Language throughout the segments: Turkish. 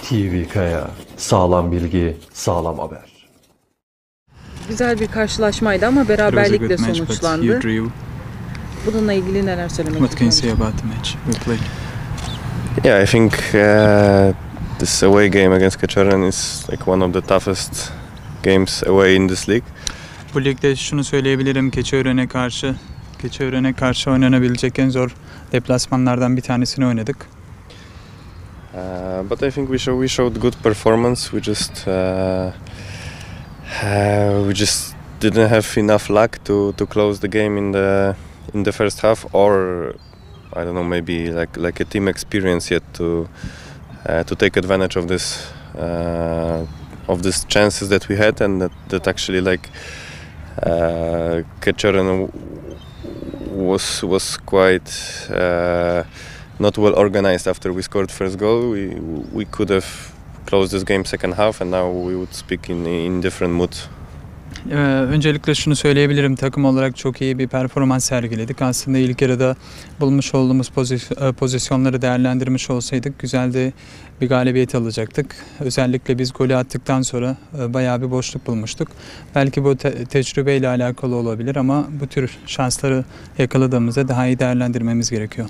TV Kaya, sağlam bilgi, sağlam haber. Güzel bir karşılaşmaydı ama beraberlikle sonuçlandı. Bununla ilgili neler söylemek istiyorsunuz? What can you say about the match we played? Yeah, I think this away game against Keciörengücü is like one of the toughest games away in this league. Bu ligde şunu söyleyebilirim, Keciörengücü'ne karşı oynanabilecek en zor deplasmanlardan bir tanesini oynadık. But I think we showed good performance. We just didn't have enough luck to close the game in the first half, or I don't know, maybe like a team experience yet to take advantage of these chances that we had, and that actually like Keciörengücü was quite not well organized after we scored first goal. We could have closed this game second half, and now we would speak in different mood. Öncelikle şunu söyleyebilirim, takım olarak çok iyi bir performans sergiledik. Aslında ilk yarıda bulmuş olduğumuz pozisyonları değerlendirmiş olsaydık güzel de bir galibiyet alacaktık. Özellikle biz golü attıktan sonra bayağı bir boşluk bulmuştuk. Belki bu tecrübeyle alakalı olabilir ama bu tür şansları yakaladığımızda daha iyi değerlendirmemiz gerekiyor.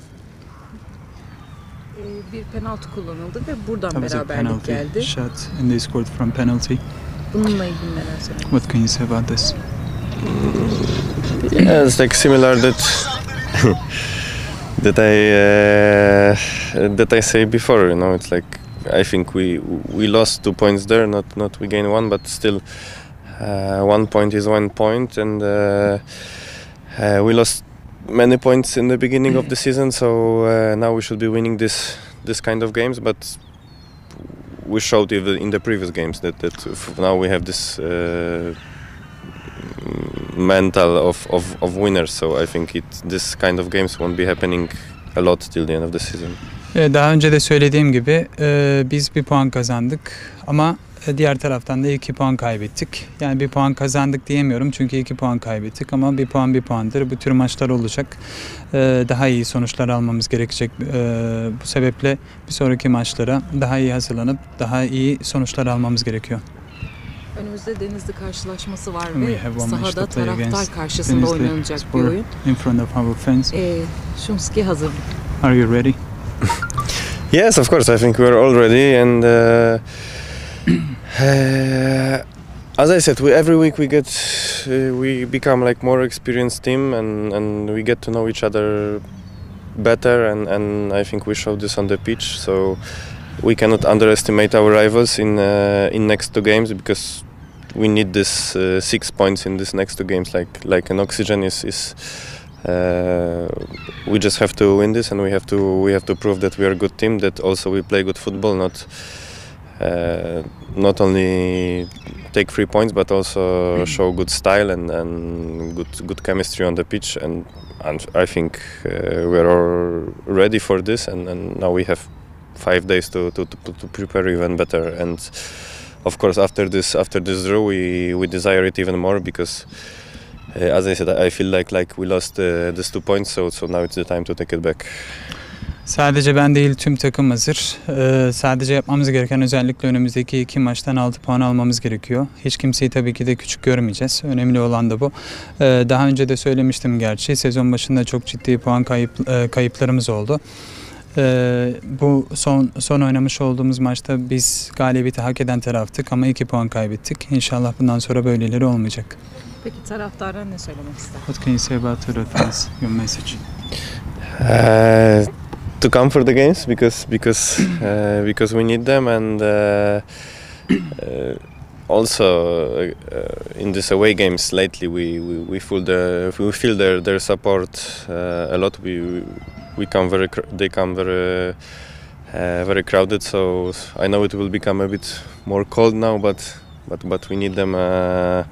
Bir penaltı kullanıldı ve buradan That was a beraberlik geldi. Shot and they scored from penalty. Bununla ilgili neler söylemek? What can you say about this? Yeah, it's like similar that I say before. You know, it's like I think we lost 2 points there, not we gained one, but still 1 point is 1 point, and we lost many points in the beginning of the season. So now we should be winning this kind of games, but we showed in the previous games that now we have this mental of winners. So I think this kind of games won't be happening a lot till the end of the season. Daha önce de söylediğim gibi biz bir puan kazandık ama diğer taraftan da 2 puan kaybettik. Yani bir puan kazandık diyemiyorum çünkü 2 puan kaybettik ama bir puan bir puandır. Bu tür maçlar olacak. Daha iyi sonuçlar almamız gerekecek. Bu sebeple bir sonraki maçlara daha iyi hazırlanıp daha iyi sonuçlar almamız gerekiyor. Önümüzde Denizli karşılaşması var ve sahada taraftar karşısında oynanacak bir oyun. In front of our fans. Szumski hazır. Are you ready? Yes, of course. I think we're all ready, and as I said, every week we become like more experienced team, and we get to know each other better, and I think we showed this on the pitch. So we cannot underestimate our rivals in next 2 games, because we need this 6 points in this next 2 games like an oxygen is. We just have to win this, and we have to prove that we are a good team, that also we play good football, not only take 3 points but also show good style and good chemistry on the pitch, and I think we are all ready for this, and now we have 5 days to prepare even better, and of course after this draw we desire it even more, because as I said, I feel like we lost these 2 points, so now it's the time to take it back. Sadece ben değil, tüm takım hazır. Sadece yapmamız gereken özellikle önümüzdeki 2 maçtan 6 puan almamız gerekiyor. Hiç kimseyi tabii ki de küçük görmeyeceğiz. Önemli olan da bu. Daha önce de söylemiştim gerçi. Sezon başında çok ciddi puan kayıplarımız oldu. Bu son oynamış olduğumuz maçta biz galibiyeti hak eden taraftık ama 2 puan kaybettik. İnşallah bundan sonra böyleleri olmayacak. Peki taraftara ne söylemek ister? What can you say about the fans? Your message? To come for the games, because we need them, and also in these away games lately we feel their support a lot. They come very crowded, so I know it will become a bit more cold now, but we need them a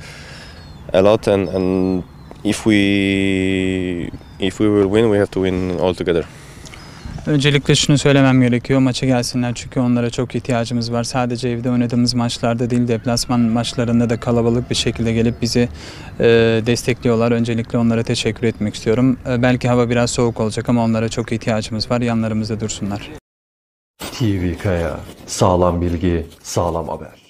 lot, and if we will win, we have to win all together. Öncelikle şunu söylemem gerekiyor. Maça gelsinler çünkü onlara çok ihtiyacımız var. Sadece evde oynadığımız maçlarda değil, deplasman maçlarında da kalabalık bir şekilde gelip bizi destekliyorlar. Öncelikle onlara teşekkür etmek istiyorum. Belki hava biraz soğuk olacak ama onlara çok ihtiyacımız var. Yanlarımızda dursunlar. TV Kaya, sağlam bilgi, sağlam haber.